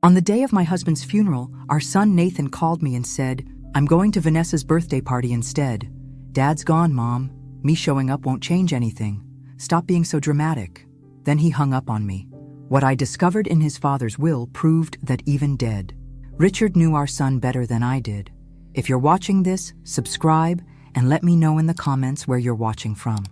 On the day of my husband's funeral, our son Nathan called me and said, "I'm going to Vanessa's birthday party instead. Dad's gone, Mom. Me showing up won't change anything. Stop being so dramatic." Then he hung up on me. What I discovered in his father's will proved that even dead, Richard knew our son better than I did. If you're watching this, subscribe and let me know in the comments where you're watching from.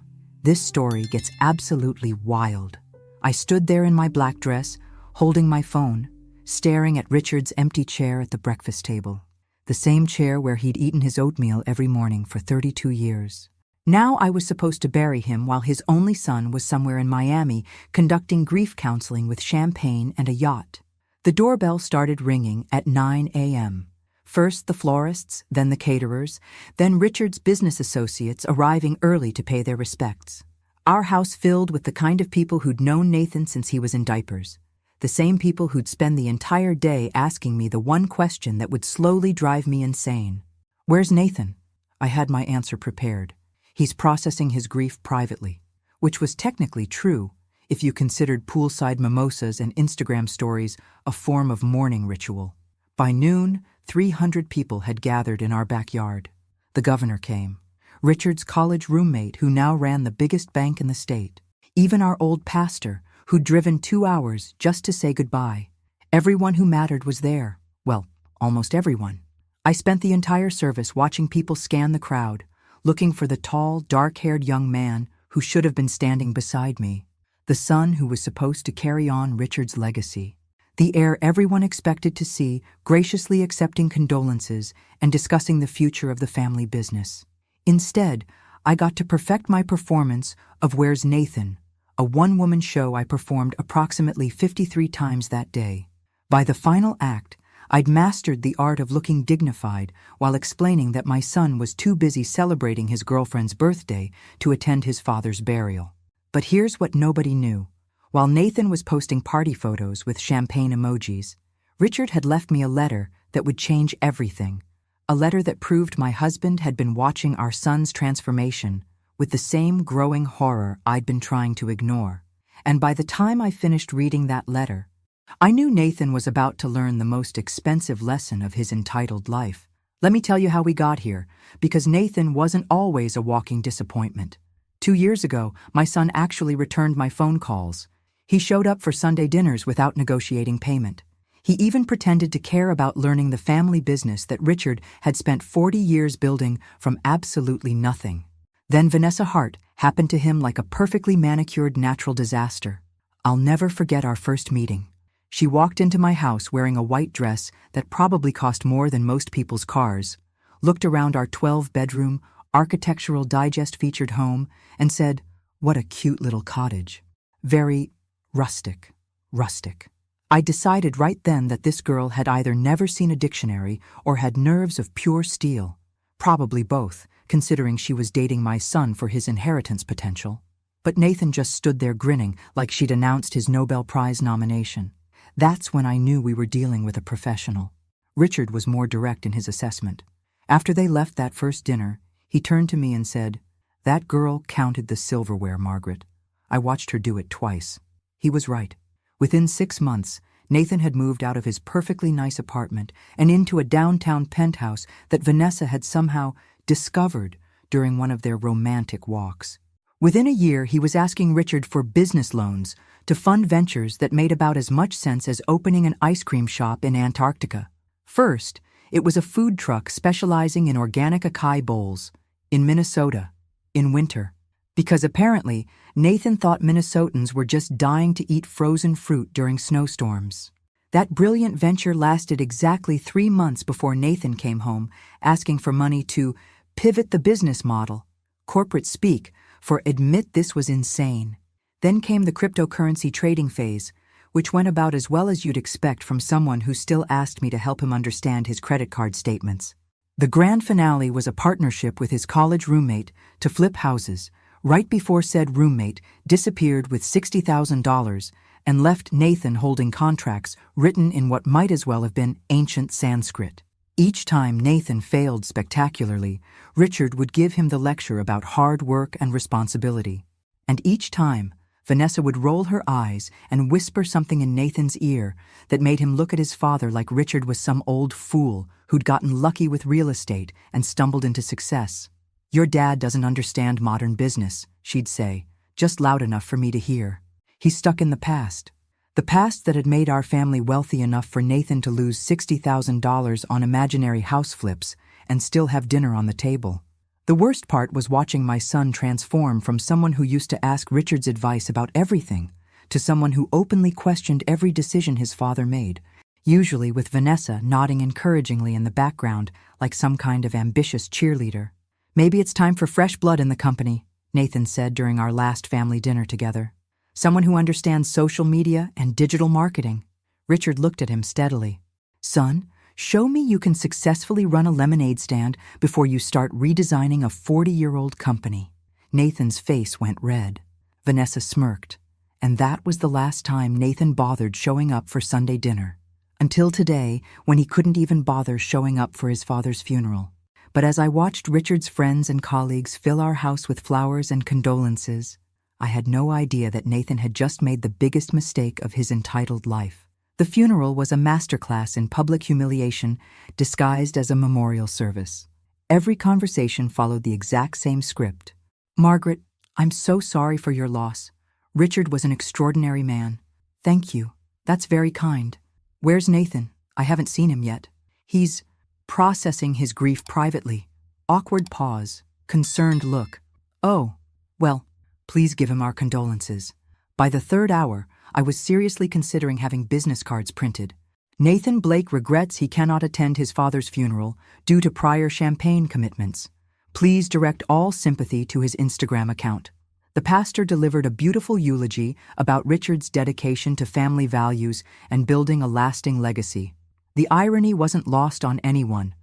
This story gets absolutely wild. I stood there in my black dress, holding my phone, staring at Richard's empty chair at the breakfast table. The same chair where he'd eaten his oatmeal every morning for 32 years. Now I was supposed to bury him while his only son was somewhere in Miami conducting grief counseling with champagne and a yacht. The doorbell started ringing at 9 a.m. First the florists, then the caterers, then Richard's business associates arriving early to pay their respects. Our house filled with the kind of people who'd known Nathan since he was in diapers. The same people who'd spend the entire day asking me the one question that would slowly drive me insane. "Where's Nathan?" I had my answer prepared. "He's processing his grief privately," which was technically true if you considered poolside mimosas and Instagram stories a form of mourning ritual. By noon, 300 people had gathered in our backyard. The governor came, Richard's college roommate who now ran the biggest bank in the state, even our old pastor who'd driven 2 hours just to say goodbye. Everyone who mattered was there. Well, almost everyone. I spent the entire service watching people scan the crowd, looking for the tall, dark-haired young man who should have been standing beside me, the son who was supposed to carry on Richard's legacy, the heir everyone expected to see graciously accepting condolences and discussing the future of the family business. Instead, I got to perfect my performance of Where's Nathan, a one-woman show I performed approximately 53 times that day. By the final act, I'd mastered the art of looking dignified while explaining that my son was too busy celebrating his girlfriend's birthday to attend his father's burial. But here's what nobody knew. While Nathan was posting party photos with champagne emojis, Richard had left me a letter that would change everything. A letter that proved my husband had been watching our son's transformation with the same growing horror I'd been trying to ignore. And by the time I finished reading that letter, I knew Nathan was about to learn the most expensive lesson of his entitled life. Let me tell you how we got here, because Nathan wasn't always a walking disappointment. 2 years ago, my son actually returned my phone calls. He showed up for Sunday dinners without negotiating payment. He even pretended to care about learning the family business that Richard had spent 40 years building from absolutely nothing. Then Vanessa Hart happened to him like a perfectly manicured natural disaster. I'll never forget our first meeting. She walked into my house wearing a white dress that probably cost more than most people's cars, looked around our 12-bedroom, Architectural Digest-featured home, and said, "What a cute little cottage. Very rustic. I decided right then that this girl had either never seen a dictionary or had nerves of pure steel. Probably both, considering she was dating my son for his inheritance potential. But Nathan just stood there grinning like she'd announced his Nobel Prize nomination. That's when I knew we were dealing with a professional. Richard was more direct in his assessment. After they left that first dinner, he turned to me and said, "That girl counted the silverware, Margaret. I watched her do it twice." He was right. Within 6 months, Nathan had moved out of his perfectly nice apartment and into a downtown penthouse that Vanessa had somehow discovered during one of their romantic walks. Within a year, he was asking Richard for business loans to fund ventures that made about as much sense as opening an ice cream shop in Antarctica. First, it was a food truck specializing in organic acai bowls in Minnesota, in winter, because apparently Nathan thought Minnesotans were just dying to eat frozen fruit during snowstorms. That brilliant venture lasted exactly 3 months before Nathan came home asking for money to pivot the business model, corporate speak for admit this was insane. Then came the cryptocurrency trading phase, which went about as well as you'd expect from someone who still asked me to help him understand his credit card statements. The grand finale was a partnership with his college roommate to flip houses, right before said roommate disappeared with $60,000 and left Nathan holding contracts written in what might as well have been ancient Sanskrit. Each time Nathan failed spectacularly, Richard would give him the lecture about hard work and responsibility. And each time, Vanessa would roll her eyes and whisper something in Nathan's ear that made him look at his father like Richard was some old fool who'd gotten lucky with real estate and stumbled into success. "Your dad doesn't understand modern business," she'd say, just loud enough for me to hear. "He's stuck in the past. The past that had made our family wealthy enough for Nathan to lose $60,000 on imaginary house flips and still have dinner on the table. The worst part was watching my son transform from someone who used to ask Richard's advice about everything to someone who openly questioned every decision his father made, usually with Vanessa nodding encouragingly in the background like some kind of ambitious cheerleader. "Maybe it's time for fresh blood in the company," Nathan said during our last family dinner together. "Someone who understands social media and digital marketing." Richard looked at him steadily. "Son, show me you can successfully run a lemonade stand before you start redesigning a 40-year-old company." Nathan's face went red. Vanessa smirked. And that was the last time Nathan bothered showing up for Sunday dinner. Until today, when he couldn't even bother showing up for his father's funeral. But as I watched Richard's friends and colleagues fill our house with flowers and condolences, I had no idea that Nathan had just made the biggest mistake of his entitled life. The funeral was a masterclass in public humiliation disguised as a memorial service. Every conversation followed the exact same script. "Margaret, I'm so sorry for your loss. Richard was an extraordinary man. Thank you. That's very kind. Where's Nathan? I haven't seen him yet. He's processing his grief privately." Awkward pause. Concerned look. "Oh, well, please give him our condolences." By the third hour, I was seriously considering having business cards printed. "Nathan Blake regrets he cannot attend his father's funeral due to prior champagne commitments. Please direct all sympathy to his Instagram account." The pastor delivered a beautiful eulogy about Richard's dedication to family values and building a lasting legacy. The irony wasn't lost on anyone,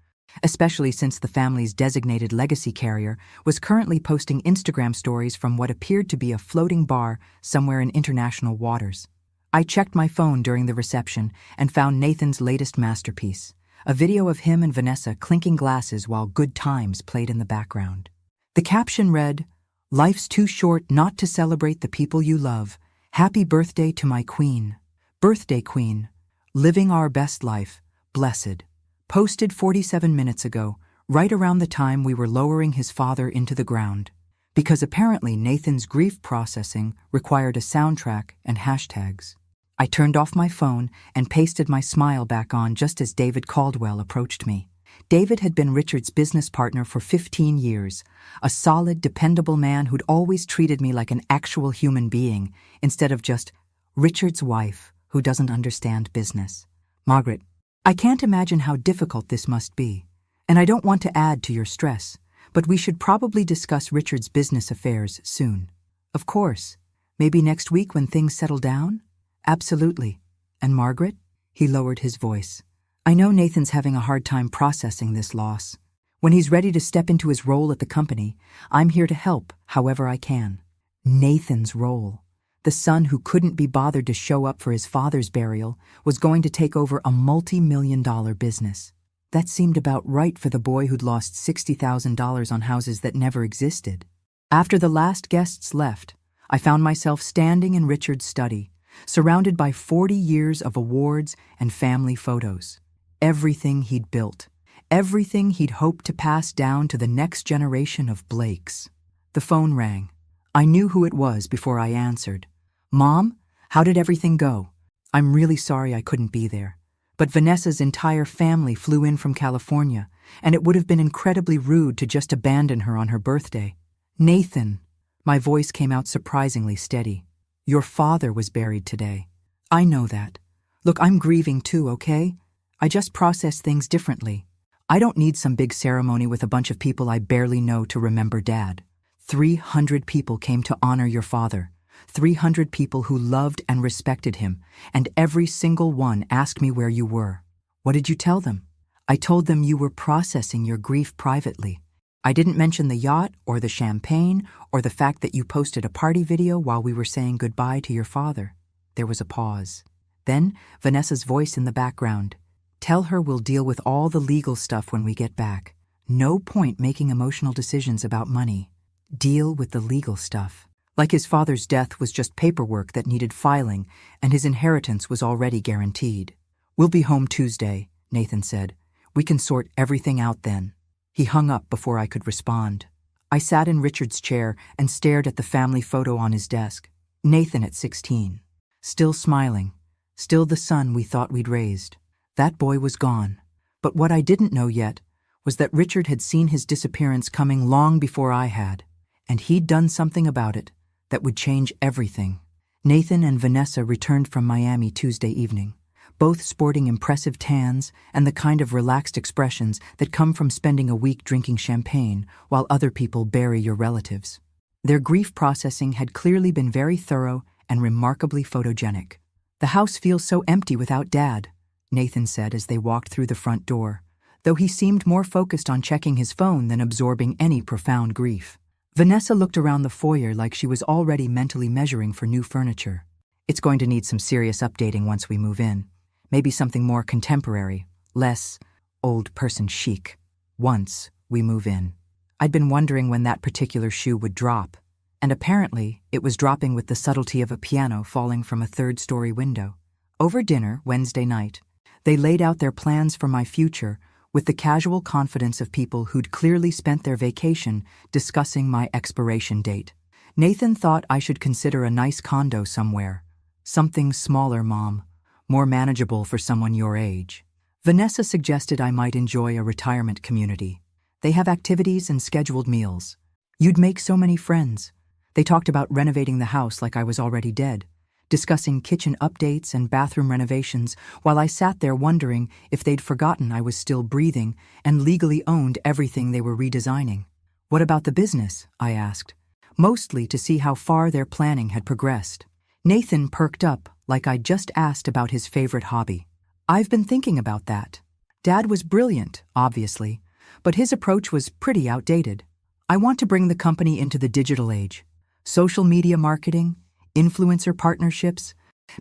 especially since the family's designated legacy carrier was currently posting Instagram stories from what appeared to be a floating bar somewhere in international waters. I checked my phone during the reception and found Nathan's latest masterpiece, a video of him and Vanessa clinking glasses while Good Times played in the background. The caption read, "Life's too short not to celebrate the people you love. Happy birthday to my queen. Birthday queen. Living our best life. Blessed." Posted 47 minutes ago, right around the time we were lowering his father into the ground. Because apparently Nathan's grief processing required a soundtrack and hashtags. I turned off my phone and pasted my smile back on just as David Caldwell approached me. David had been Richard's business partner for 15 years, a solid, dependable man who'd always treated me like an actual human being instead of just Richard's wife who doesn't understand business. "Margaret, I can't imagine how difficult this must be, and I don't want to add to your stress, but we should probably discuss Richard's business affairs soon." "Of course. Maybe next week when things settle down?" "Absolutely. And Margaret?" He lowered his voice. "I know Nathan's having a hard time processing this loss. When he's ready to step into his role at the company, I'm here to help however I can." Nathan's role. The son who couldn't be bothered to show up for his father's burial was going to take over a multi-million-dollar business. That seemed about right for the boy who'd lost $60,000 on houses that never existed. After the last guests left, I found myself standing in Richard's study, surrounded by 40 years of awards and family photos. Everything he'd built, everything he'd hoped to pass down to the next generation of Blakes. The phone rang. I knew who it was before I answered. "Mom, how did everything go? I'm really sorry I couldn't be there. But Vanessa's entire family flew in from California, and it would have been incredibly rude to just abandon her on her birthday." "Nathan," my voice came out surprisingly steady. "Your father was buried today. I know that. Look, I'm grieving too, okay? I just process things differently. I don't need some big ceremony with a bunch of people I barely know to remember Dad. 300 people came to honor your father. 300 people who loved and respected him, and every single one asked me where you were. What did you tell them?" "I told them you were processing your grief privately. I didn't mention the yacht or the champagne or the fact that you posted a party video while we were saying goodbye to your father." There was a pause. Then Vanessa's voice in the background. "Tell her we'll deal with all the legal stuff when we get back. No point making emotional decisions about money. Deal with the legal stuff." Like his father's death was just paperwork that needed filing, and his inheritance was already guaranteed. "We'll be home Tuesday," Nathan said. "We can sort everything out then." He hung up before I could respond. I sat in Richard's chair and stared at the family photo on his desk. Nathan at 16. Still smiling. Still the son we thought we'd raised. That boy was gone. But what I didn't know yet was that Richard had seen his disappearance coming long before I had, and he'd done something about it that would change everything. Nathan and Vanessa returned from Miami Tuesday evening, both sporting impressive tans and the kind of relaxed expressions that come from spending a week drinking champagne while other people bury your relatives. Their grief processing had clearly been very thorough and remarkably photogenic. "The house feels so empty without Dad," Nathan said as they walked through the front door, though he seemed more focused on checking his phone than absorbing any profound grief. Vanessa looked around the foyer like she was already mentally measuring for new furniture. "It's going to need some serious updating once we move in. Maybe something more contemporary, less old person chic, once we move in." I'd been wondering when that particular shoe would drop, and apparently it was dropping with the subtlety of a piano falling from a third-story window. Over dinner, Wednesday night, they laid out their plans for my future with the casual confidence of people who'd clearly spent their vacation discussing my expiration date. Nathan thought I should consider a nice condo somewhere. "Something smaller, Mom. More manageable for someone your age." Vanessa suggested I might enjoy a retirement community. "They have activities and scheduled meals. You'd make so many friends." They talked about renovating the house like I was already dead, discussing kitchen updates and bathroom renovations while I sat there wondering if they'd forgotten I was still breathing and legally owned everything they were redesigning. "What about the business?" I asked, mostly to see how far their planning had progressed. Nathan perked up like I'd just asked about his favorite hobby. "I've been thinking about that. Dad was brilliant, obviously, but his approach was pretty outdated. I want to bring the company into the digital age. Social media marketing, influencer partnerships,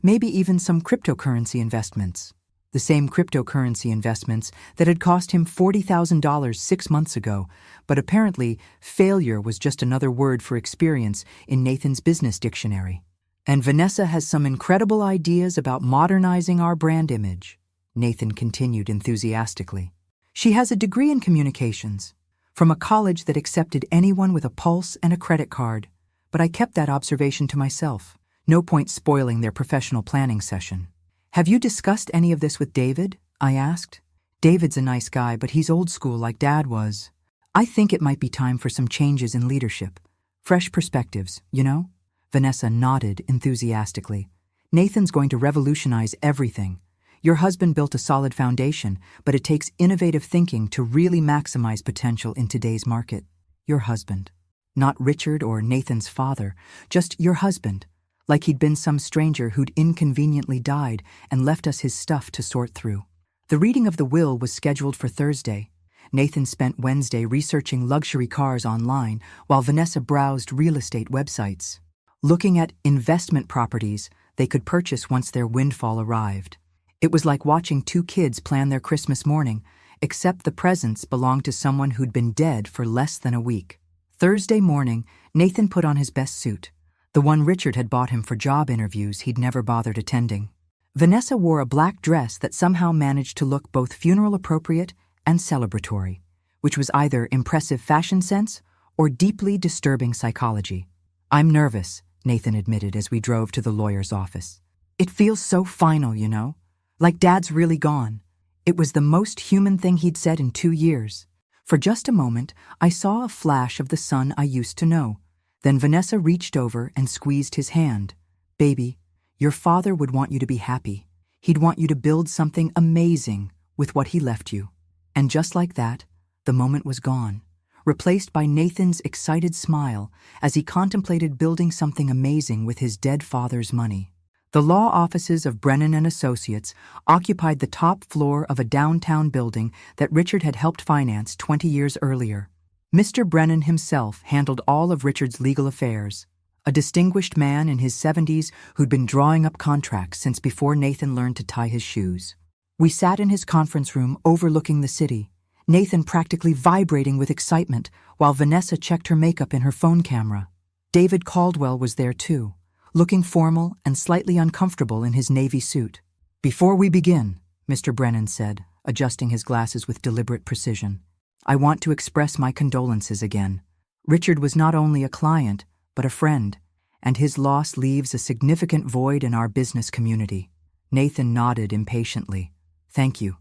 maybe even some cryptocurrency investments. The same cryptocurrency investments that had cost him $40,000 6 months ago, but apparently failure was just another word for experience in Nathan's business dictionary. And Vanessa has some incredible ideas about modernizing our brand image," Nathan continued enthusiastically. "She has a degree in communications, from a college that accepted anyone with a pulse and a credit card, but I kept that observation to myself. No point spoiling their professional planning session." "Have you discussed any of this with David?" I asked. "David's a nice guy, but he's old school like Dad was. I think it might be time for some changes in leadership. Fresh perspectives, you know?" Vanessa nodded enthusiastically. "Nathan's going to revolutionize everything. Your husband built a solid foundation, but it takes innovative thinking to really maximize potential in today's market." Your husband. Not Richard or Nathan's father, just your husband, like he'd been some stranger who'd inconveniently died and left us his stuff to sort through. The reading of the will was scheduled for Thursday. Nathan spent Wednesday researching luxury cars online while Vanessa browsed real estate websites, looking at investment properties they could purchase once their windfall arrived. It was like watching two kids plan their Christmas morning, except the presents belonged to someone who'd been dead for less than a week. Thursday morning, Nathan put on his best suit, the one Richard had bought him for job interviews he'd never bothered attending. Vanessa wore a black dress that somehow managed to look both funeral appropriate and celebratory, which was either impressive fashion sense or deeply disturbing psychology. "I'm nervous," Nathan admitted as we drove to the lawyer's office. "It feels so final, you know? Like Dad's really gone." It was the most human thing he'd said in 2 years. For just a moment, I saw a flash of the son I used to know. Then Vanessa reached over and squeezed his hand. "Baby, your father would want you to be happy. He'd want you to build something amazing with what he left you." And just like that, the moment was gone, replaced by Nathan's excited smile as he contemplated building something amazing with his dead father's money. The law offices of Brennan and Associates occupied the top floor of a downtown building that Richard had helped finance 20 years earlier. Mr. Brennan himself handled all of Richard's legal affairs, a distinguished man in his 70s who'd been drawing up contracts since before Nathan learned to tie his shoes. We sat in his conference room overlooking the city, Nathan practically vibrating with excitement while Vanessa checked her makeup in her phone camera. David Caldwell was there too, looking formal and slightly uncomfortable in his navy suit. "Before we begin," Mr. Brennan said, adjusting his glasses with deliberate precision, "I want to express my condolences again. Richard was not only a client, but a friend, and his loss leaves a significant void in our business community." Nathan nodded impatiently. "Thank you.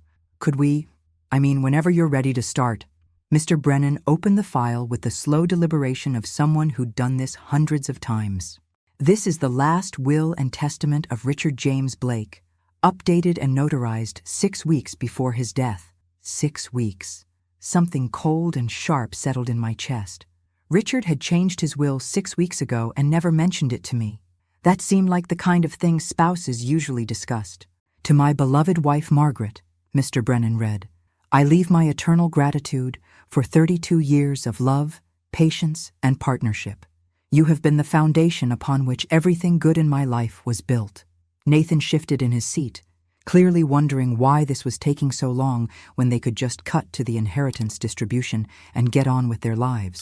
Whenever you're ready to start." Mr. Brennan opened the file with the slow deliberation of someone who'd done this hundreds of times. "This is the last will and testament of Richard James Blake, updated and notarized 6 weeks before his death." 6 weeks. Something cold and sharp settled in my chest. Richard had changed his will 6 weeks ago and never mentioned it to me. That seemed like the kind of thing spouses usually discussed. "To my beloved wife Margaret," Mr. Brennan read, "I leave my eternal gratitude for 32 years of love, patience, and partnership. You have been the foundation upon which everything good in my life was built." Nathan shifted in his seat, clearly wondering why this was taking so long when they could just cut to the inheritance distribution and get on with their lives.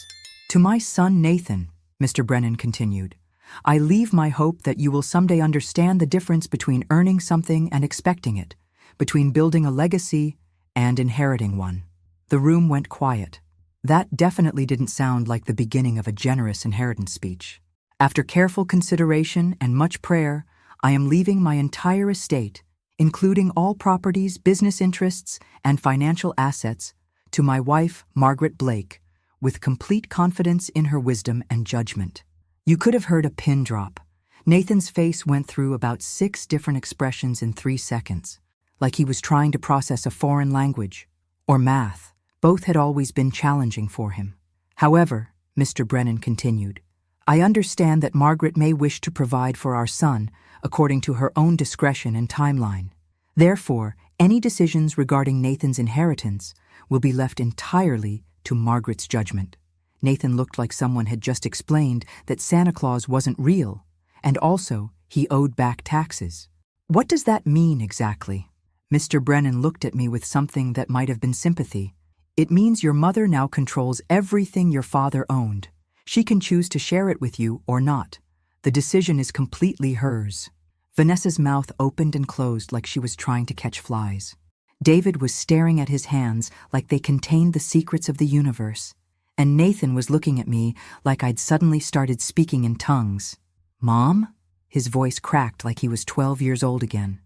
"To my son Nathan," Mr. Brennan continued, "I leave my hope that you will someday understand the difference between earning something and expecting it, between building a legacy and inheriting one." The room went quiet. That definitely didn't sound like the beginning of a generous inheritance speech. "After careful consideration and much prayer, I am leaving my entire estate, including all properties, business interests, and financial assets, to my wife, Margaret Blake, with complete confidence in her wisdom and judgment." You could have heard a pin drop. Nathan's face went through about 6 different expressions in 3 seconds, like he was trying to process a foreign language or math. Both had always been challenging for him. "However," Mr. Brennan continued, "I understand that Margaret may wish to provide for our son according to her own discretion and timeline. Therefore, any decisions regarding Nathan's inheritance will be left entirely to Margaret's judgment." Nathan looked like someone had just explained that Santa Claus wasn't real, and also he owed back taxes. "What does that mean exactly?" Mr. Brennan looked at me with something that might have been sympathy. "It means your mother now controls everything your father owned. She can choose to share it with you or not. The decision is completely hers." Vanessa's mouth opened and closed like she was trying to catch flies. David was staring at his hands like they contained the secrets of the universe, and Nathan was looking at me like I'd suddenly started speaking in tongues. "Mom?" His voice cracked like he was 12 years old again.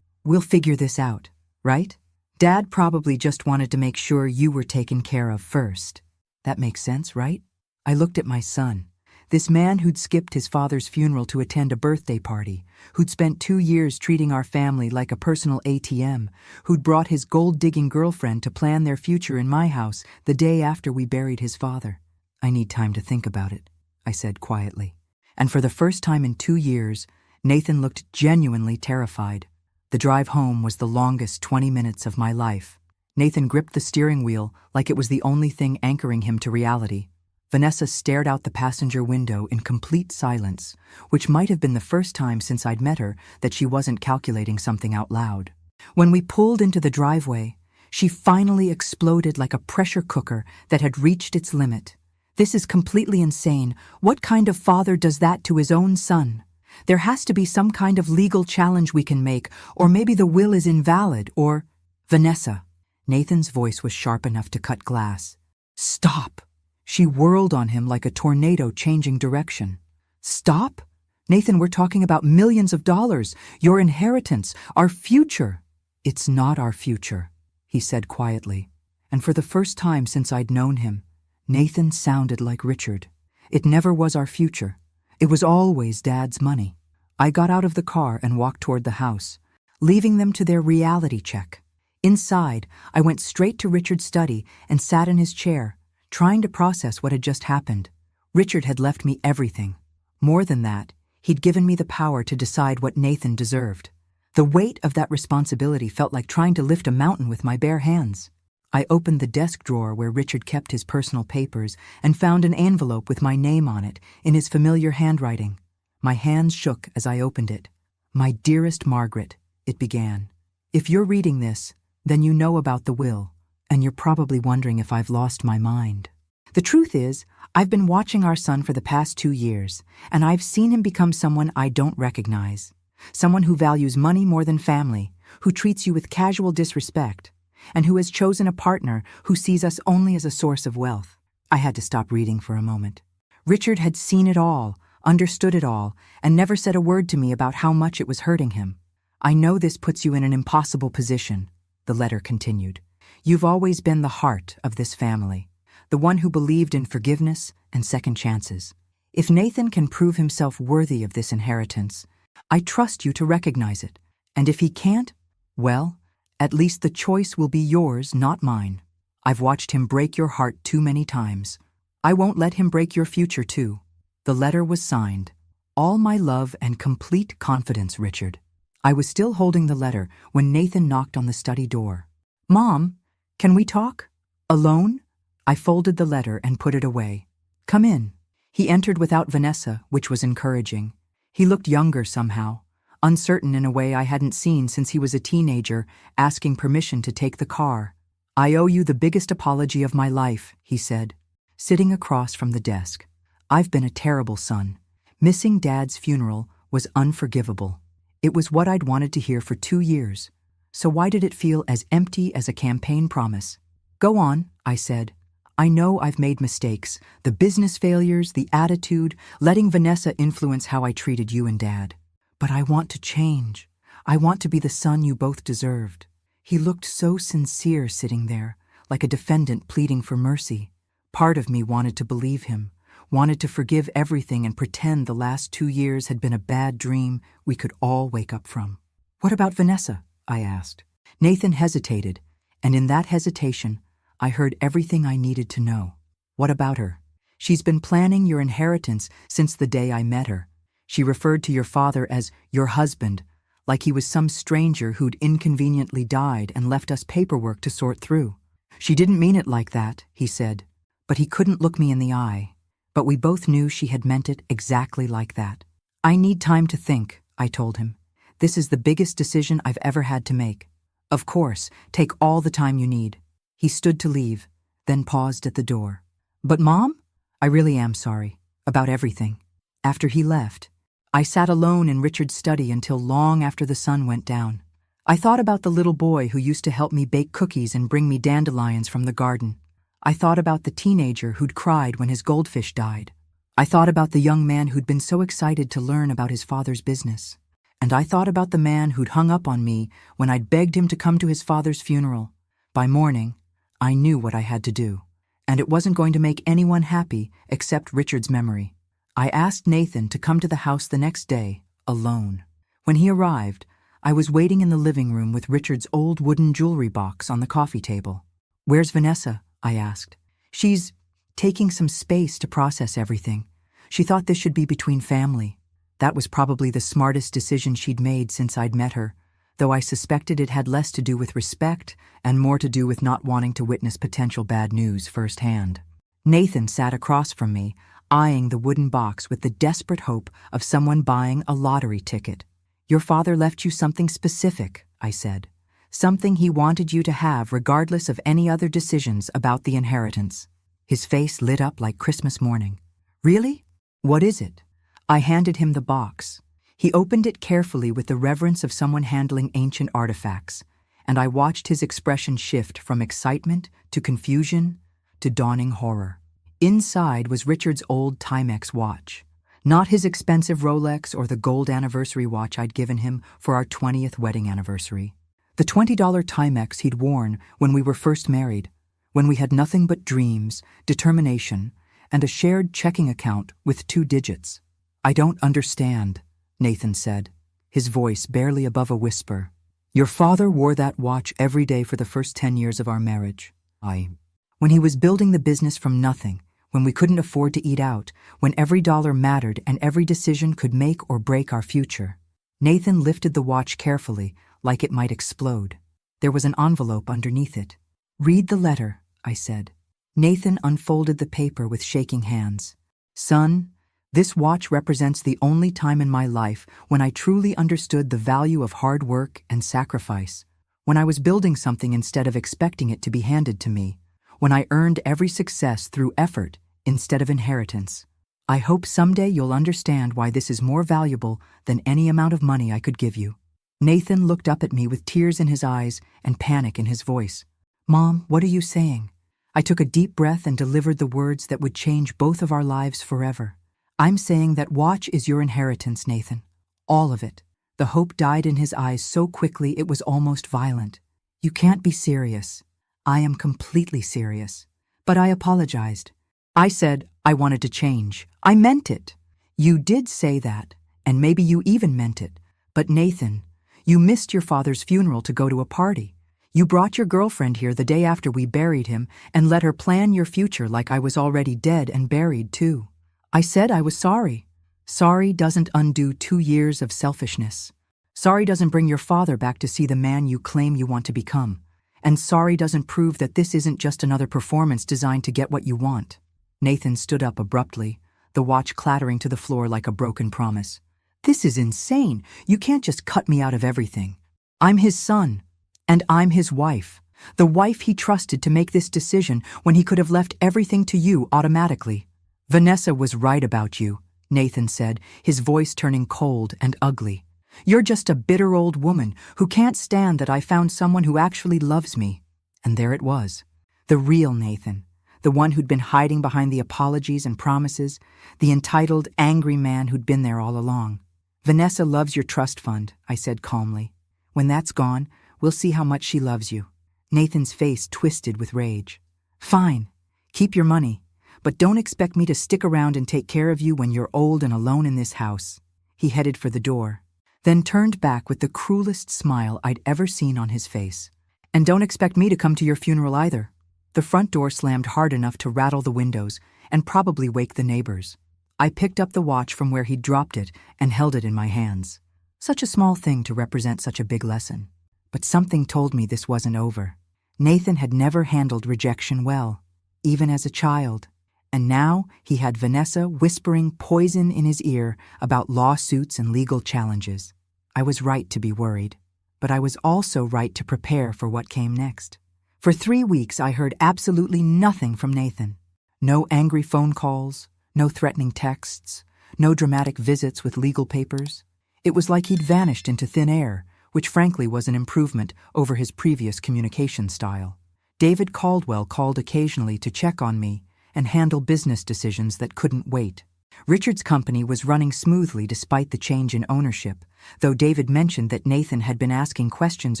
We'll figure this out, right? Dad probably just wanted to make sure you were taken care of first. That makes sense, right?" I looked at my son, this man who'd skipped his father's funeral to attend a birthday party, who'd spent 2 years treating our family like a personal ATM, who'd brought his gold-digging girlfriend to plan their future in my house the day after we buried his father. "I need time to think about it," I said quietly. And for the first time in 2 years, Nathan looked genuinely terrified. The drive home was the longest 20 minutes of my life. Nathan gripped the steering wheel like it was the only thing anchoring him to reality. Vanessa stared out the passenger window in complete silence, which might have been the first time since I'd met her that she wasn't calculating something out loud. When we pulled into the driveway, she finally exploded like a pressure cooker that had reached its limit. "This is completely insane. What kind of father does that to his own son? There has to be some kind of legal challenge we can make, or maybe the will is invalid, or—" "Vanessa." Nathan's voice was sharp enough to cut glass. "Stop." She whirled on him like a tornado changing direction. "Stop? Nathan, we're talking about millions of dollars, your inheritance, our future." "It's not our future," he said quietly. And for the first time since I'd known him, Nathan sounded like Richard. It never was our future. It was always Dad's money. I got out of the car and walked toward the house, leaving them to their reality check. Inside, I went straight to Richard's study and sat in his chair, trying to process what had just happened. Richard had left me everything. More than that, he'd given me the power to decide what Nathan deserved. The weight of that responsibility felt like trying to lift a mountain with my bare hands. I opened the desk drawer where Richard kept his personal papers and found an envelope with my name on it in his familiar handwriting. My hands shook as I opened it. "My dearest Margaret," it began. "If you're reading this, then you know about the will, and you're probably wondering if I've lost my mind. The truth is, I've been watching our son for the past 2 years, and I've seen him become someone I don't recognize. Someone who values money more than family, who treats you with casual disrespect, and who has chosen a partner who sees us only as a source of wealth. I had to stop reading for a moment. Richard had seen it all, understood it all, and never said a word to me about how much it was hurting him. I know this puts you in an impossible position, the letter continued. You've always been the heart of this family, the one who believed in forgiveness and second chances. If Nathan can prove himself worthy of this inheritance, I trust you to recognize it. And if he can't, well, at least the choice will be yours, not mine. I've watched him break your heart too many times. I won't let him break your future too. The letter was signed, "All my love and complete confidence, Richard." I was still holding the letter when Nathan knocked on the study door. "Mom, can we talk? Alone?" I folded the letter and put it away. "Come in." He entered without Vanessa, which was encouraging. He looked younger somehow, uncertain in a way I hadn't seen since he was a teenager, asking permission to take the car. "I owe you the biggest apology of my life," he said, sitting across from the desk. "I've been a terrible son. Missing Dad's funeral was unforgivable. It was what I'd wanted to hear for 2 years. So why did it feel as empty as a campaign promise?" "Go on," I said. "I know I've made mistakes, the business failures, the attitude, letting Vanessa influence how I treated you and Dad. But I want to change. I want to be the son you both deserved." He looked so sincere sitting there, like a defendant pleading for mercy. Part of me wanted to believe him, wanted to forgive everything and pretend the last 2 years had been a bad dream we could all wake up from. "What about Vanessa?" I asked. Nathan hesitated, and in that hesitation, I heard everything I needed to know. "What about her? She's been planning your inheritance since the day I met her. She referred to your father as your husband, like he was some stranger who'd inconveniently died and left us paperwork to sort through. She didn't mean it like that," he said, but he couldn't look me in the eye. But we both knew she had meant it exactly like that. "I need time to think," I told him. "This is the biggest decision I've ever had to make." "Of course, take all the time you need." He stood to leave, then paused at the door. "But Mom, I really am sorry about everything." After he left, I sat alone in Richard's study until long after the sun went down. I thought about the little boy who used to help me bake cookies and bring me dandelions from the garden. I thought about the teenager who'd cried when his goldfish died. I thought about the young man who'd been so excited to learn about his father's business. And I thought about the man who'd hung up on me when I'd begged him to come to his father's funeral. By morning, I knew what I had to do, and it wasn't going to make anyone happy except Richard's memory. I asked Nathan to come to the house the next day, alone. When he arrived, I was waiting in the living room with Richard's old wooden jewelry box on the coffee table. "Where's Vanessa?" I asked. "She's taking some space to process everything. She thought this should be between family." That was probably the smartest decision she'd made since I'd met her, though I suspected it had less to do with respect and more to do with not wanting to witness potential bad news firsthand. Nathan sat across from me, eyeing the wooden box with the desperate hope of someone buying a lottery ticket. "Your father left you something specific," I said. "Something he wanted you to have regardless of any other decisions about the inheritance." His face lit up like Christmas morning. "Really? What is it?" I handed him the box. He opened it carefully with the reverence of someone handling ancient artifacts, and I watched his expression shift from excitement to confusion to dawning horror. Inside was Richard's old Timex watch, not his expensive Rolex or the gold anniversary watch I'd given him for our 20th wedding anniversary. The $20 Timex he'd worn when we were first married, when we had nothing but dreams, determination, and a shared checking account with 2 digits. "I don't understand," Nathan said, his voice barely above a whisper. "Your father wore that watch every day for the first 10 years of our marriage. When he was building the business from nothing, when we couldn't afford to eat out, when every dollar mattered and every decision could make or break our future." Nathan lifted the watch carefully, like it might explode. There was an envelope underneath it. "Read the letter," I said. Nathan unfolded the paper with shaking hands. "Son, this watch represents the only time in my life when I truly understood the value of hard work and sacrifice, when I was building something instead of expecting it to be handed to me, when I earned every success through effort instead of inheritance. I hope someday you'll understand why this is more valuable than any amount of money I could give you." Nathan looked up at me with tears in his eyes and panic in his voice. "Mom, what are you saying?" I took a deep breath and delivered the words that would change both of our lives forever. "I'm saying that watch is your inheritance, Nathan. All of it." The hope died in his eyes so quickly it was almost violent. "You can't be serious." "I am completely serious." But I apologized. I said I wanted to change. I meant it. "You did say that, and maybe you even meant it. But Nathan, you missed your father's funeral to go to a party. You brought your girlfriend here the day after we buried him and let her plan your future like I was already dead and buried too." I said I was sorry. Sorry doesn't undo 2 years of selfishness. Sorry doesn't bring your father back to see the man you claim you want to become. And sorry doesn't prove that this isn't just another performance designed to get what you want. Nathan stood up abruptly, the watch clattering to the floor like a broken promise. "This is insane. You can't just cut me out of everything. I'm his son, and I'm his wife. The wife he trusted to make this decision when he could have left everything to you automatically." "Vanessa was right about you," Nathan said, his voice turning cold and ugly. "You're just a bitter old woman who can't stand that I found someone who actually loves me." And there it was. The real Nathan. The one who'd been hiding behind the apologies and promises. The entitled, angry man who'd been there all along. "Vanessa loves your trust fund," I said calmly. "When that's gone, we'll see how much she loves you." Nathan's face twisted with rage. "Fine. Keep your money. But don't expect me to stick around and take care of you when you're old and alone in this house." He headed for the door, then turned back with the cruelest smile I'd ever seen on his face. "And don't expect me to come to your funeral either." The front door slammed hard enough to rattle the windows and probably wake the neighbors. I picked up the watch from where he'd dropped it and held it in my hands. Such a small thing to represent such a big lesson. But something told me this wasn't over. Nathan had never handled rejection well, even as a child. And now he had Vanessa whispering poison in his ear about lawsuits and legal challenges. I was right to be worried, but I was also right to prepare for what came next. For 3 weeks, I heard absolutely nothing from Nathan. No angry phone calls, no threatening texts, no dramatic visits with legal papers. It was like he'd vanished into thin air, which frankly was an improvement over his previous communication style. David Caldwell called occasionally to check on me and handle business decisions that couldn't wait. Richard's company was running smoothly despite the change in ownership, though David mentioned that Nathan had been asking questions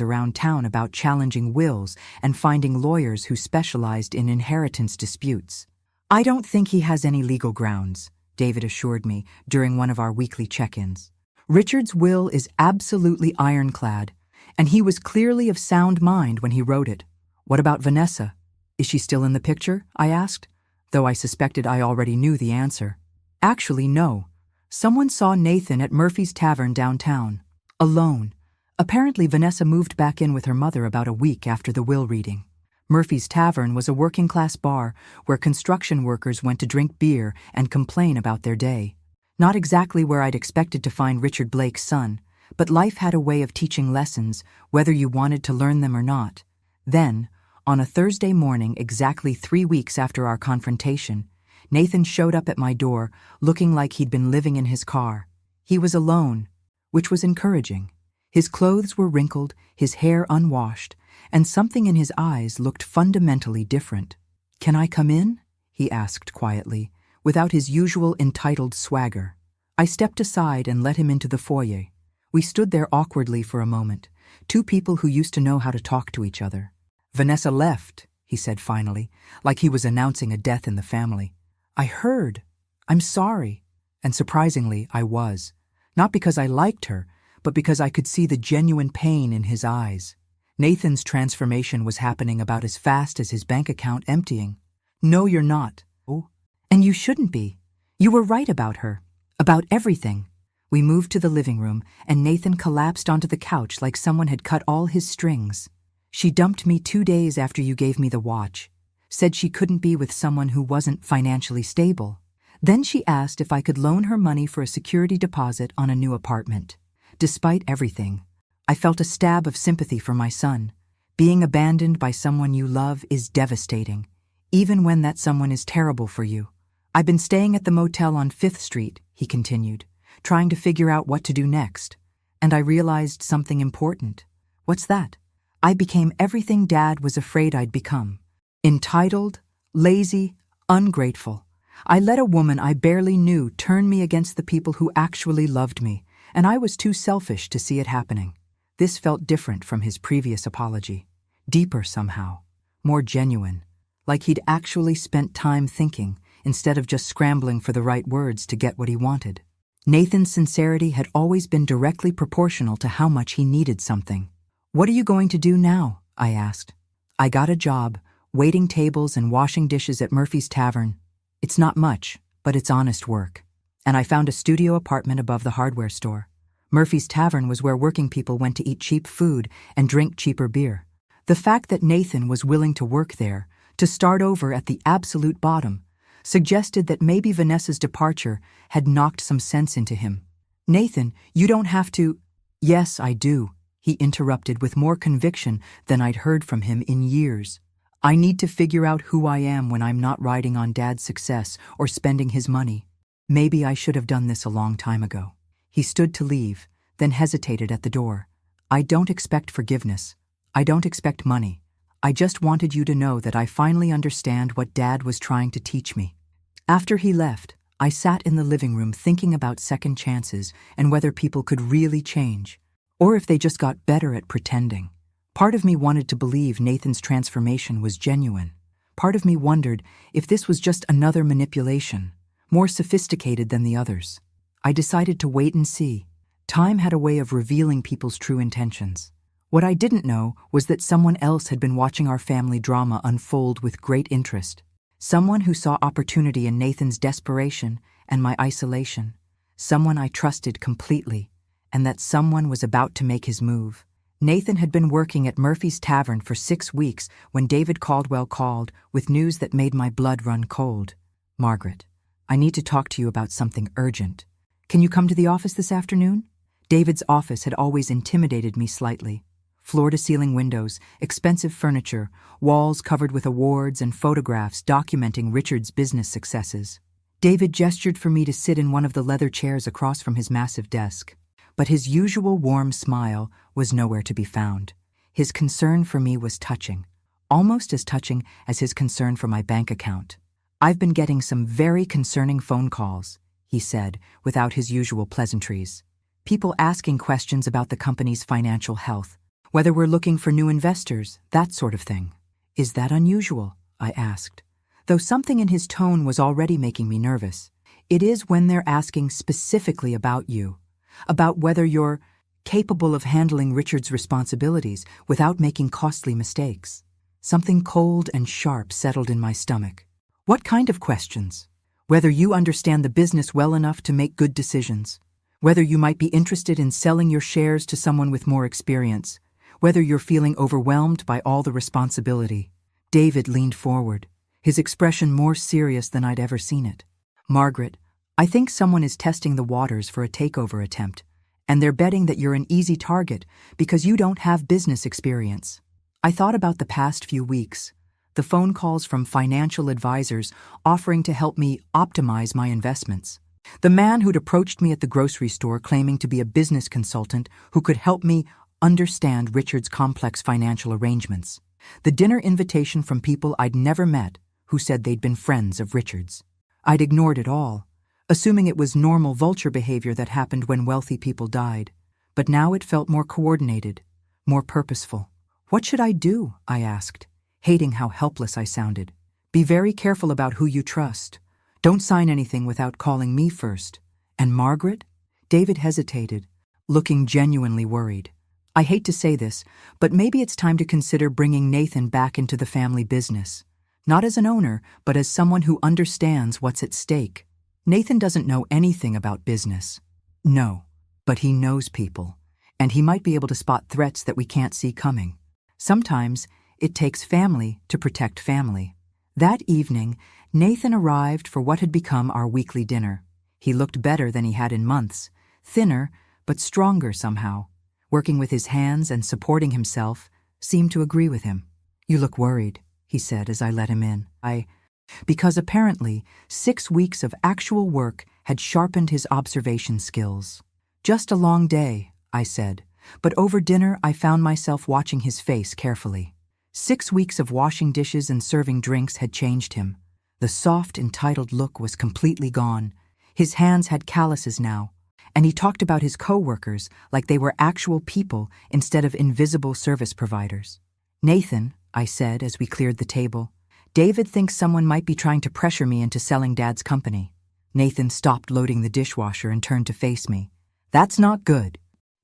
around town about challenging wills and finding lawyers who specialized in inheritance disputes. "I don't think he has any legal grounds," David assured me during one of our weekly check-ins. "Richard's will is absolutely ironclad, and he was clearly of sound mind when he wrote it." "What about Vanessa? Is she still in the picture?" I asked, though I suspected I already knew the answer. "Actually, no. Someone saw Nathan at Murphy's Tavern downtown, alone. Apparently Vanessa moved back in with her mother about a week after the will reading. Murphy's Tavern was a working-class bar where construction workers went to drink beer and complain about their day. Not exactly where I'd expected to find Richard Blake's son, but life had a way of teaching lessons, whether you wanted to learn them or not. Then, on a Thursday morning exactly 3 weeks after our confrontation, Nathan showed up at my door looking like he'd been living in his car. He was alone, which was encouraging. His clothes were wrinkled, his hair unwashed, and something in his eyes looked fundamentally different. "Can I come in?" he asked quietly, without his usual entitled swagger. I stepped aside and let him into the foyer. We stood there awkwardly for a moment, 2 people who used to know how to talk to each other. "Vanessa left," he said finally, like he was announcing a death in the family. "I heard. I'm sorry." And surprisingly, I was. Not because I liked her, but because I could see the genuine pain in his eyes. Nathan's transformation was happening about as fast as his bank account emptying. "No, you're not." "Oh, and you shouldn't be. You were right about her. About everything." We moved to the living room, and Nathan collapsed onto the couch like someone had cut all his strings. "She dumped me 2 days after you gave me the watch. Said she couldn't be with someone who wasn't financially stable. Then she asked if I could loan her money for a security deposit on a new apartment. Despite everything, I felt a stab of sympathy for my son. Being abandoned by someone you love is devastating, even when that someone is terrible for you. I've been staying at the motel on 5th Street, he continued, trying to figure out what to do next. And I realized something important. What's that? I became everything Dad was afraid I'd become. Entitled, lazy, ungrateful. I let a woman I barely knew turn me against the people who actually loved me, and I was too selfish to see it happening. This felt different from his previous apology. Deeper somehow. More genuine. Like he'd actually spent time thinking, instead of just scrambling for the right words to get what he wanted. Nathan's sincerity had always been directly proportional to how much he needed something. "What are you going to do now?" I asked. "I got a job, waiting tables and washing dishes at Murphy's Tavern. It's not much, but it's honest work. And I found a studio apartment above the hardware store. Murphy's Tavern was where working people went to eat cheap food and drink cheaper beer." The fact that Nathan was willing to work there, to start over at the absolute bottom, suggested that maybe Vanessa's departure had knocked some sense into him. "Nathan, you don't have to—" "Yes, I do," he interrupted with more conviction than I'd heard from him in years. "I need to figure out who I am when I'm not riding on Dad's success or spending his money. Maybe I should have done this a long time ago." He stood to leave, then hesitated at the door. "I don't expect forgiveness. I don't expect money. I just wanted you to know that I finally understand what Dad was trying to teach me." After he left, I sat in the living room thinking about second chances and whether people could really change, or if they just got better at pretending. Part of me wanted to believe Nathan's transformation was genuine. Part of me wondered if this was just another manipulation, more sophisticated than the others. I decided to wait and see. Time had a way of revealing people's true intentions. What I didn't know was that someone else had been watching our family drama unfold with great interest. Someone who saw opportunity in Nathan's desperation and my isolation. Someone I trusted completely, and that someone was about to make his move. Nathan had been working at Murphy's Tavern for 6 weeks when David Caldwell called with news that made my blood run cold. "Margaret, I need to talk to you about something urgent. Can you come to the office this afternoon?" David's office had always intimidated me slightly. Floor-to-ceiling windows, expensive furniture, walls covered with awards and photographs documenting Richard's business successes. David gestured for me to sit in one of the leather chairs across from his massive desk. But his usual warm smile was nowhere to be found. His concern for me was touching, almost as touching as his concern for my bank account. "I've been getting some very concerning phone calls," he said, without his usual pleasantries. "People asking questions about the company's financial health, whether we're looking for new investors, that sort of thing." "Is that unusual?" I asked, though something in his tone was already making me nervous. "It is when they're asking specifically about you, about whether you're capable of handling Richard's responsibilities without making costly mistakes." Something cold and sharp settled in my stomach. "What kind of questions?" "Whether you understand the business well enough to make good decisions, whether you might be interested in selling your shares to someone with more experience, whether you're feeling overwhelmed by all the responsibility." David leaned forward, his expression more serious than I'd ever seen it. "Margaret, I think someone is testing the waters for a takeover attempt, and they're betting that you're an easy target because you don't have business experience." I thought about the past few weeks, the phone calls from financial advisors offering to help me optimize my investments. The man who'd approached me at the grocery store claiming to be a business consultant who could help me understand Richard's complex financial arrangements. The dinner invitation from people I'd never met who said they'd been friends of Richard's. I'd ignored it all, assuming it was normal vulture behavior that happened when wealthy people died. But now it felt more coordinated, more purposeful. "What should I do?" I asked, hating how helpless I sounded. "Be very careful about who you trust. Don't sign anything without calling me first." "And Margaret?" David hesitated, looking genuinely worried. "I hate to say this, but maybe it's time to consider bringing Nathan back into the family business. Not as an owner, but as someone who understands what's at stake. Nathan doesn't know anything about business." "No, but he knows people, and he might be able to spot threats that we can't see coming. Sometimes it takes family to protect family." That evening, Nathan arrived for what had become our weekly dinner. He looked better than he had in months, thinner but stronger somehow. Working with his hands and supporting himself seemed to agree with him. "You look worried," he said as I let him in. Because apparently 6 weeks of actual work had sharpened his observation skills. Just a long day, I said, but over dinner I found myself watching his face carefully. 6 weeks of washing dishes and serving drinks had changed him. The soft, entitled look was completely gone. His hands had calluses now, and he talked about his co-workers like they were actual people instead of invisible service providers. "Nathan," I said as we cleared the table, "David thinks someone might be trying to pressure me into selling Dad's company." Nathan stopped loading the dishwasher and turned to face me. "That's not good.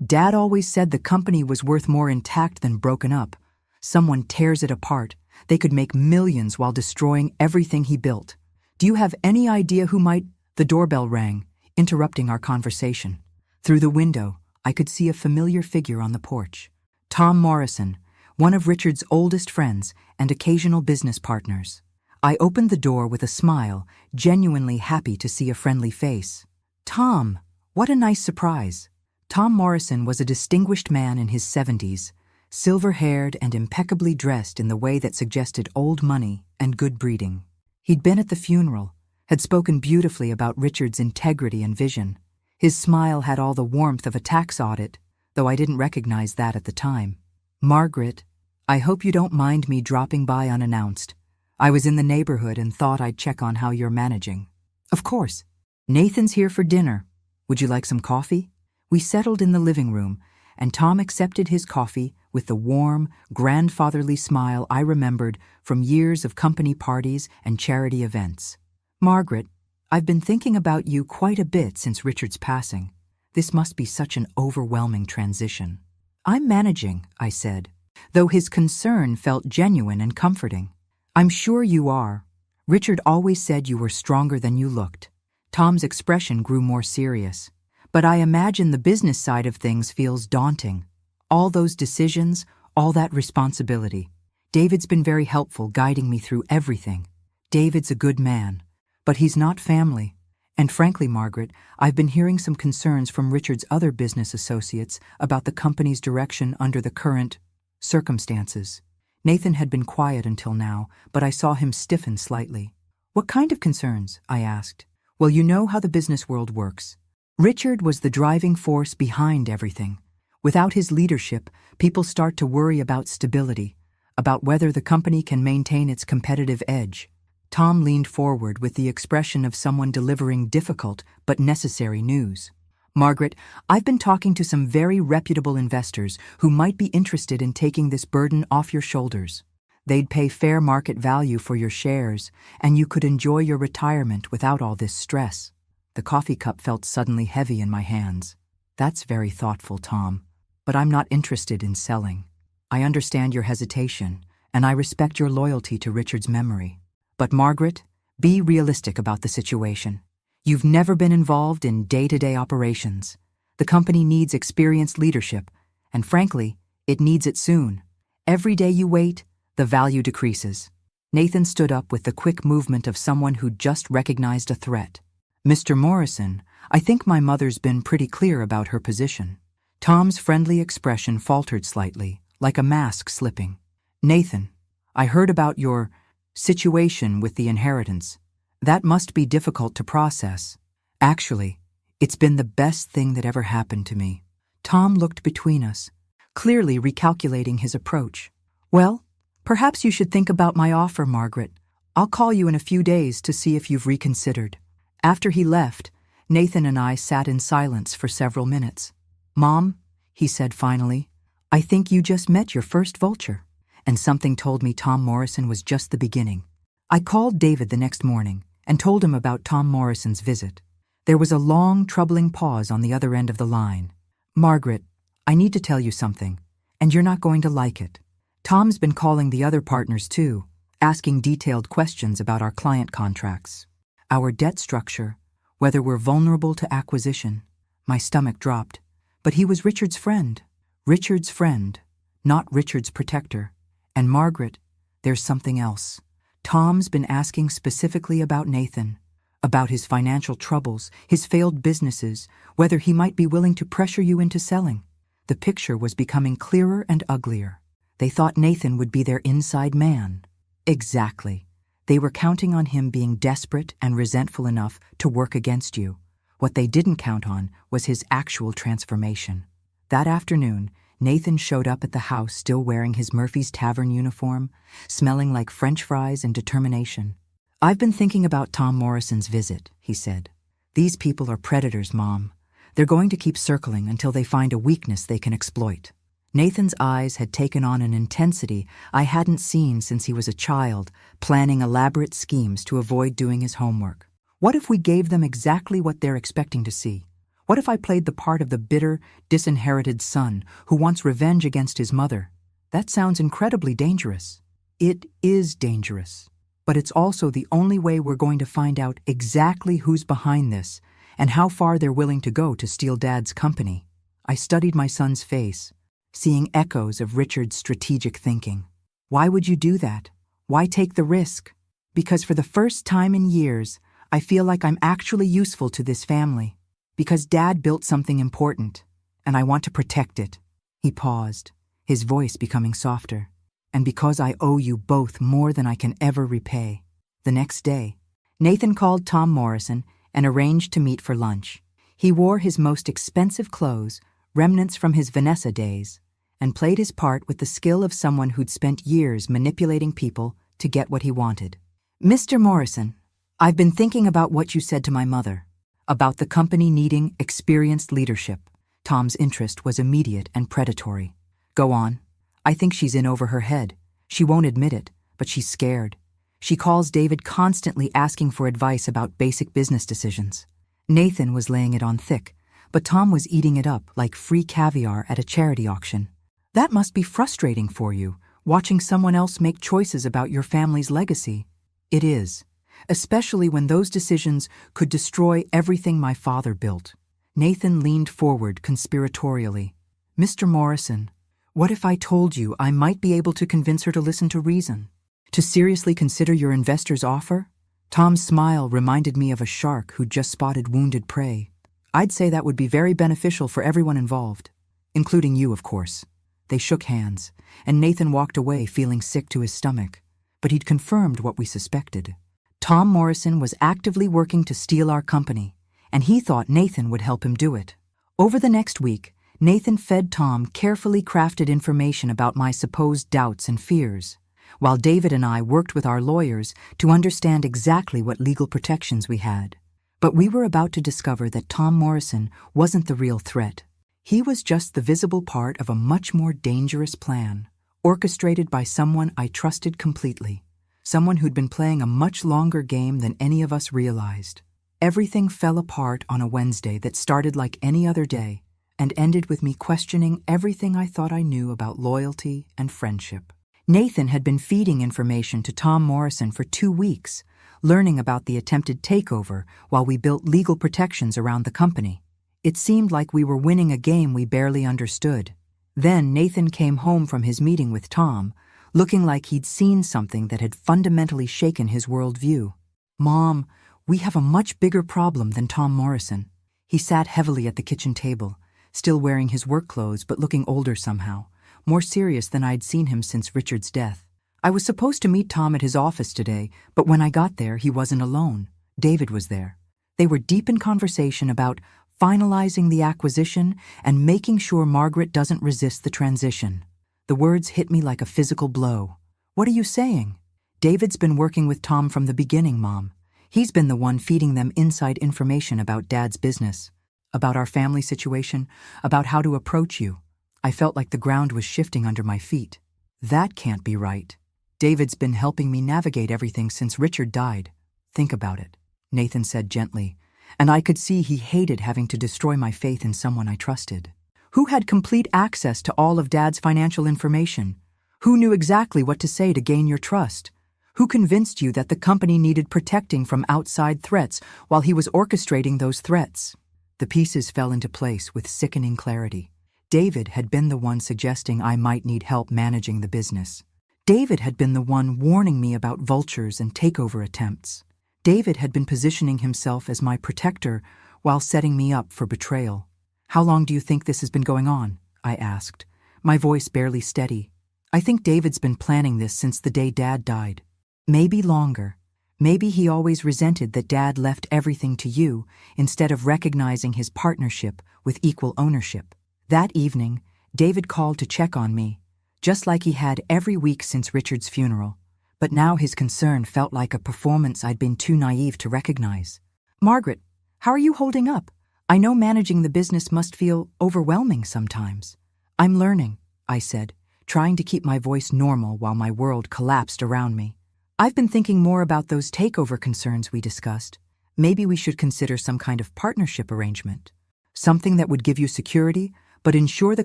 Dad always said the company was worth more intact than broken up. Someone tears it apart, they could make millions while destroying everything he built. Do you have any idea who might—" The doorbell rang, interrupting our conversation. Through the window, I could see a familiar figure on the porch. Tom Morrison, one of Richard's oldest friends and occasional business partners. I opened the door with a smile, genuinely happy to see a friendly face. "Tom, what a nice surprise." Tom Morrison was a distinguished man in his 70s, silver-haired and impeccably dressed in the way that suggested old money and good breeding. He'd been at the funeral, had spoken beautifully about Richard's integrity and vision. His smile had all the warmth of a tax audit, though I didn't recognize that at the time. "Margaret, I hope you don't mind me dropping by unannounced. I was in the neighborhood and thought I'd check on how you're managing." "Of course. Nathan's here for dinner. Would you like some coffee?" We settled in the living room, and Tom accepted his coffee with the warm, grandfatherly smile I remembered from years of company parties and charity events. "Margaret, I've been thinking about you quite a bit since Richard's passing. This must be such an overwhelming transition." "I'm managing," I said, though his concern felt genuine and comforting. "I'm sure you are. Richard always said you were stronger than you looked." Tom's expression grew more serious. "But I imagine the business side of things feels daunting. All those decisions, all that responsibility. David's been very helpful guiding me through everything. David's a good man, but he's not family. And frankly, Margaret, I've been hearing some concerns from Richard's other business associates about the company's direction under the current circumstances." Nathan had been quiet until now, but I saw him stiffen slightly. "What kind of concerns?" I asked. "Well, you know how the business world works. Richard was the driving force behind everything. Without his leadership, people start to worry about stability, about whether the company can maintain its competitive edge." Tom leaned forward with the expression of someone delivering difficult but necessary news. "Margaret, I've been talking to some very reputable investors who might be interested in taking this burden off your shoulders. They'd pay fair market value for your shares, and you could enjoy your retirement without all this stress." The coffee cup felt suddenly heavy in my hands. "That's very thoughtful, Tom, but I'm not interested in selling. I understand your hesitation, and I respect your loyalty to Richard's memory. But Margaret, be realistic about the situation. You've never been involved in day-to-day operations. The company needs experienced leadership, and frankly, it needs it soon. Every day you wait, the value decreases." Nathan stood up with the quick movement of someone who'd just recognized a threat. "Mr. Morrison, I think my mother's been pretty clear about her position." Tom's friendly expression faltered slightly, like a mask slipping. "Nathan, I heard about your situation with the inheritance. That must be difficult to process. Actually, it's been the best thing that ever happened to me." Tom looked between us, clearly recalculating his approach. "Well, perhaps you should think about my offer, Margaret. I'll call you in a few days to see if you've reconsidered." After he left, Nathan and I sat in silence for several minutes. "Mom," he said finally, "I think you just met your first vulture." And something told me Tom Morrison was just the beginning. I called David the next morning and told him about Tom Morrison's visit. There was a long, troubling pause on the other end of the line. "Margaret, I need to tell you something, and you're not going to like it. Tom's been calling the other partners too, asking detailed questions about our client contracts, our debt structure, whether we're vulnerable to acquisition." My stomach dropped. But he was Richard's friend. Richard's friend, not Richard's protector. And Margaret, there's something else. Tom's been asking specifically about Nathan, about his financial troubles, his failed businesses, whether he might be willing to pressure you into selling. The picture was becoming clearer and uglier. They thought Nathan would be their inside man. Exactly. They were counting on him being desperate and resentful enough to work against you. What they didn't count on was his actual transformation. That afternoon, Nathan showed up at the house still wearing his Murphy's Tavern uniform, smelling like French fries and determination. "I've been thinking about Tom Morrison's visit," he said. "These people are predators, Mom. They're going to keep circling until they find a weakness they can exploit." Nathan's eyes had taken on an intensity I hadn't seen since he was a child, planning elaborate schemes to avoid doing his homework. What if we gave them exactly what they're expecting to see? What if I played the part of the bitter, disinherited son who wants revenge against his mother? That sounds incredibly dangerous. It is dangerous. But it's also the only way we're going to find out exactly who's behind this and how far they're willing to go to steal Dad's company. I studied my son's face, seeing echoes of Richard's strategic thinking. Why would you do that? Why take the risk? Because for the first time in years, I feel like I'm actually useful to this family. Because Dad built something important, and I want to protect it. He paused, his voice becoming softer. And because I owe you both more than I can ever repay. The next day, Nathan called Tom Morrison and arranged to meet for lunch. He wore his most expensive clothes, remnants from his Vanessa days, and played his part with the skill of someone who'd spent years manipulating people to get what he wanted. "Mr. Morrison, I've been thinking about what you said to my mother, about the company needing experienced leadership." Tom's interest was immediate and predatory. "Go on." "I think she's in over her head. She won't admit it, but she's scared. She calls David constantly asking for advice about basic business decisions." Nathan was laying it on thick, but Tom was eating it up like free caviar at a charity auction. "That must be frustrating for you, watching someone else make choices about your family's legacy." "It is, especially when those decisions could destroy everything my father built." Nathan leaned forward conspiratorially. "Mr. Morrison, what if I told you I might be able to convince her to listen to reason? To seriously consider your investor's offer?" Tom's smile reminded me of a shark who'd just spotted wounded prey. "I'd say that would be very beneficial for everyone involved, including you, of course." They shook hands, and Nathan walked away feeling sick to his stomach. But he'd confirmed what we suspected. Tom Morrison was actively working to steal our company, and he thought Nathan would help him do it. Over the next week, Nathan fed Tom carefully crafted information about my supposed doubts and fears, while David and I worked with our lawyers to understand exactly what legal protections we had. But we were about to discover that Tom Morrison wasn't the real threat. He was just the visible part of a much more dangerous plan, orchestrated by someone I trusted completely, someone who'd been playing a much longer game than any of us realized. Everything fell apart on a Wednesday that started like any other day, and ended with me questioning everything I thought I knew about loyalty and friendship. Nathan had been feeding information to Tom Morrison for 2 weeks, learning about the attempted takeover while we built legal protections around the company. It seemed like we were winning a game we barely understood. Then Nathan came home from his meeting with Tom, looking like he'd seen something that had fundamentally shaken his worldview. "Mom, we have a much bigger problem than Tom Morrison." He sat heavily at the kitchen table, still wearing his work clothes but looking older somehow, more serious than I'd seen him since Richard's death. "I was supposed to meet Tom at his office today, but when I got there, he wasn't alone. David was there. They were deep in conversation about finalizing the acquisition and making sure Margaret doesn't resist the transition." The words hit me like a physical blow. "What are you saying?" "David's been working with Tom from the beginning, Mom. He's been the one feeding them inside information about Dad's business, about our family situation, about how to approach you." I felt like the ground was shifting under my feet. "That can't be right. David's been helping me navigate everything since Richard died. Think about it," Nathan said gently, and I could see he hated having to destroy my faith in someone I trusted. "Who had complete access to all of Dad's financial information? Who knew exactly what to say to gain your trust? Who convinced you that the company needed protecting from outside threats while he was orchestrating those threats?" The pieces fell into place with sickening clarity. David had been the one suggesting I might need help managing the business. David had been the one warning me about vultures and takeover attempts. David had been positioning himself as my protector while setting me up for betrayal. "How long do you think this has been going on?" I asked, my voice barely steady. "I think David's been planning this since the day Dad died." Maybe longer. Maybe he always resented that Dad left everything to you instead of recognizing his partnership with equal ownership. That evening, David called to check on me, just like he had every week since Richard's funeral. But now his concern felt like a performance I'd been too naive to recognize. "Margaret, how are you holding up? I know managing the business must feel overwhelming sometimes." "I'm learning," I said, trying to keep my voice normal while my world collapsed around me. "I've been thinking more about those takeover concerns we discussed. Maybe we should consider some kind of partnership arrangement. Something that would give you security, but ensure the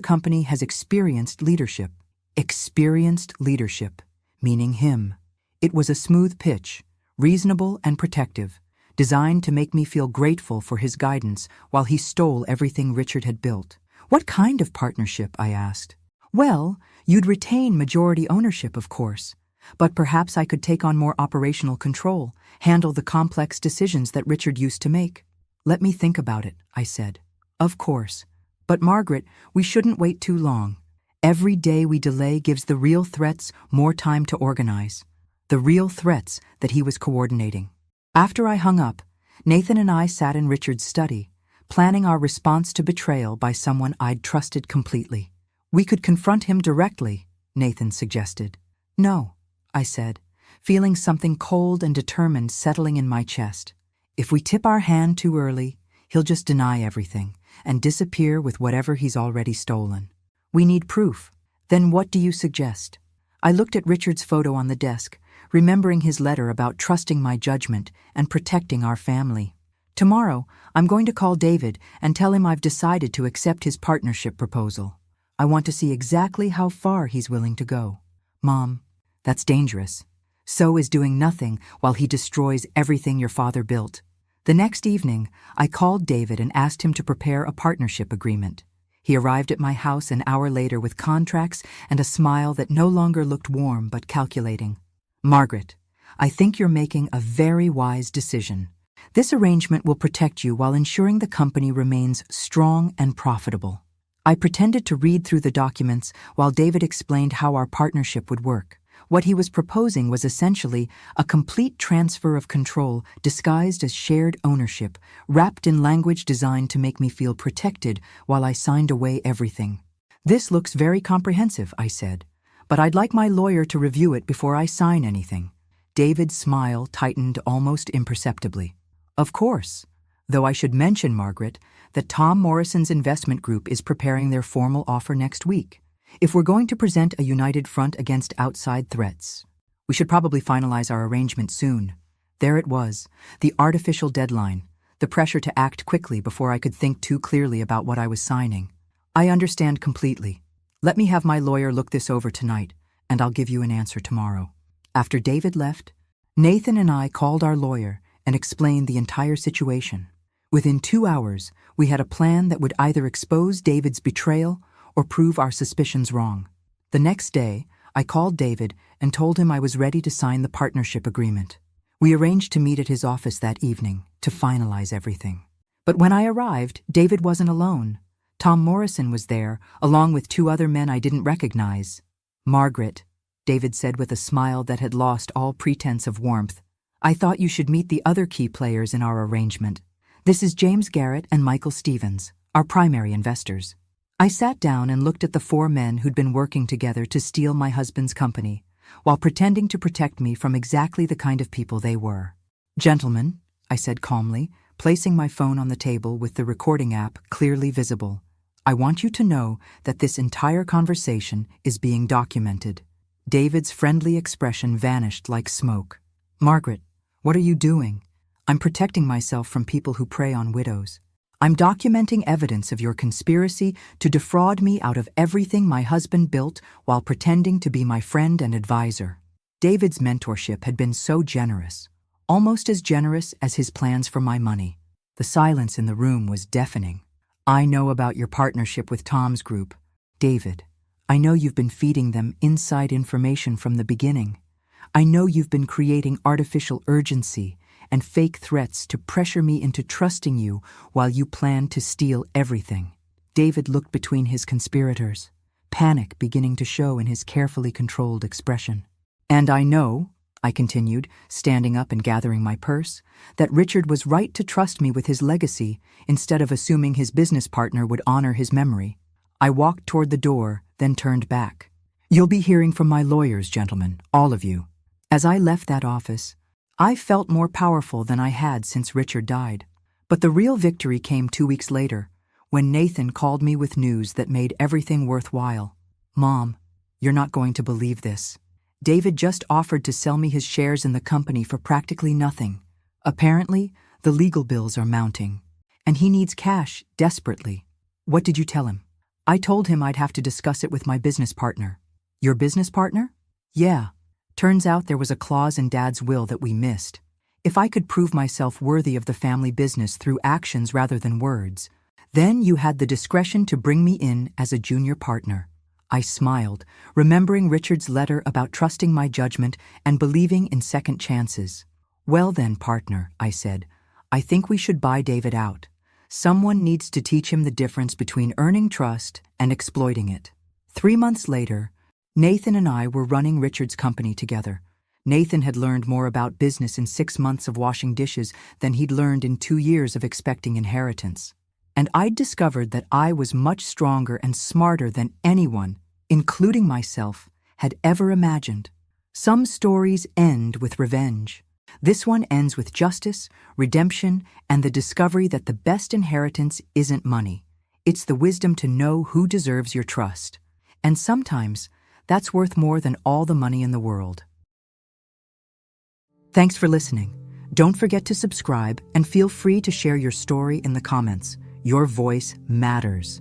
company has experienced leadership." Experienced leadership, meaning him. It was a smooth pitch, reasonable and protective, designed to make me feel grateful for his guidance while he stole everything Richard had built. "What kind of partnership?" I asked. "Well, you'd retain majority ownership, of course. But perhaps I could take on more operational control, handle the complex decisions that Richard used to make." "Let me think about it," I said. "Of course. But Margaret, we shouldn't wait too long. Every day we delay gives the real threats more time to organize." The real threats that he was coordinating. After I hung up, Nathan and I sat in Richard's study, planning our response to betrayal by someone I'd trusted completely. "We could confront him directly," Nathan suggested. "No," I said, feeling something cold and determined settling in my chest. "If we tip our hand too early, he'll just deny everything and disappear with whatever he's already stolen. We need proof." "Then what do you suggest?" I looked at Richard's photo on the desk, remembering his letter about trusting my judgment and protecting our family. "Tomorrow, I'm going to call David and tell him I've decided to accept his partnership proposal. I want to see exactly how far he's willing to go." "Mom, that's dangerous. So is doing nothing while he destroys everything your father built." The next evening, I called David and asked him to prepare a partnership agreement. He arrived at my house an hour later with contracts and a smile that no longer looked warm but calculating. "Margaret, I think you're making a very wise decision. This arrangement will protect you while ensuring the company remains strong and profitable." I pretended to read through the documents while David explained how our partnership would work. What he was proposing was essentially a complete transfer of control disguised as shared ownership, wrapped in language designed to make me feel protected while I signed away everything. "This looks very comprehensive," I said, "but I'd like my lawyer to review it before I sign anything." David's smile tightened almost imperceptibly. "Of course. Though I should mention, Margaret, that Tom Morrison's investment group is preparing their formal offer next week. If we're going to present a united front against outside threats, we should probably finalize our arrangement soon." There it was, the artificial deadline, the pressure to act quickly before I could think too clearly about what I was signing. "I understand completely. Let me have my lawyer look this over tonight, and I'll give you an answer tomorrow." After David left, Nathan and I called our lawyer and explained the entire situation. Within 2 hours, we had a plan that would either expose David's betrayal or prove our suspicions wrong. The next day, I called David and told him I was ready to sign the partnership agreement. We arranged to meet at his office that evening to finalize everything. But when I arrived, David wasn't alone. Tom Morrison was there, along with 2 other men I didn't recognize. "Margaret," David said with a smile that had lost all pretense of warmth, "I thought you should meet the other key players in our arrangement. This is James Garrett and Michael Stevens, our primary investors." I sat down and looked at the 4 men who'd been working together to steal my husband's company, while pretending to protect me from exactly the kind of people they were. "Gentlemen," I said calmly, placing my phone on the table with the recording app clearly visible, "I want you to know that this entire conversation is being documented." David's friendly expression vanished like smoke. "Margaret, what are you doing?" "I'm protecting myself from people who prey on widows. I'm documenting evidence of your conspiracy to defraud me out of everything my husband built while pretending to be my friend and advisor." David's mentorship had been so generous, almost as generous as his plans for my money. The silence in the room was deafening. "I know about your partnership with Tom's group. David, I know you've been feeding them inside information from the beginning. I know you've been creating artificial urgency and fake threats to pressure me into trusting you while you plan to steal everything." David looked between his conspirators, panic beginning to show in his carefully controlled expression. "And I know," I continued, standing up and gathering my purse, that Richard was right to trust me with his legacy instead of assuming his business partner would honor his memory. I walked toward the door, then turned back. You'll be hearing from my lawyers, gentlemen, all of you. As I left that office, I felt more powerful than I had since Richard died. But the real victory came 2 weeks later, when Nathan called me with news that made everything worthwhile. Mom, you're not going to believe this. David just offered to sell me his shares in the company for practically nothing. Apparently, the legal bills are mounting, and he needs cash desperately. What did you tell him? I told him I'd have to discuss it with my business partner. Your business partner? Yeah. Turns out there was a clause in Dad's will that we missed. If I could prove myself worthy of the family business through actions rather than words, then you had the discretion to bring me in as a junior partner. I smiled, remembering Richard's letter about trusting my judgment and believing in second chances. Well then, partner, I said, I think we should buy David out. Someone needs to teach him the difference between earning trust and exploiting it. 3 months later, Nathan and I were running Richard's company together. Nathan had learned more about business in 6 months of washing dishes than he'd learned in 2 years of expecting inheritance. And I'd discovered that I was much stronger and smarter than anyone, including myself, had ever imagined. Some stories end with revenge. This one ends with justice, redemption, and the discovery that the best inheritance isn't money. It's the wisdom to know who deserves your trust. And sometimes, that's worth more than all the money in the world. Thanks for listening. Don't forget to subscribe and feel free to share your story in the comments. Your voice matters.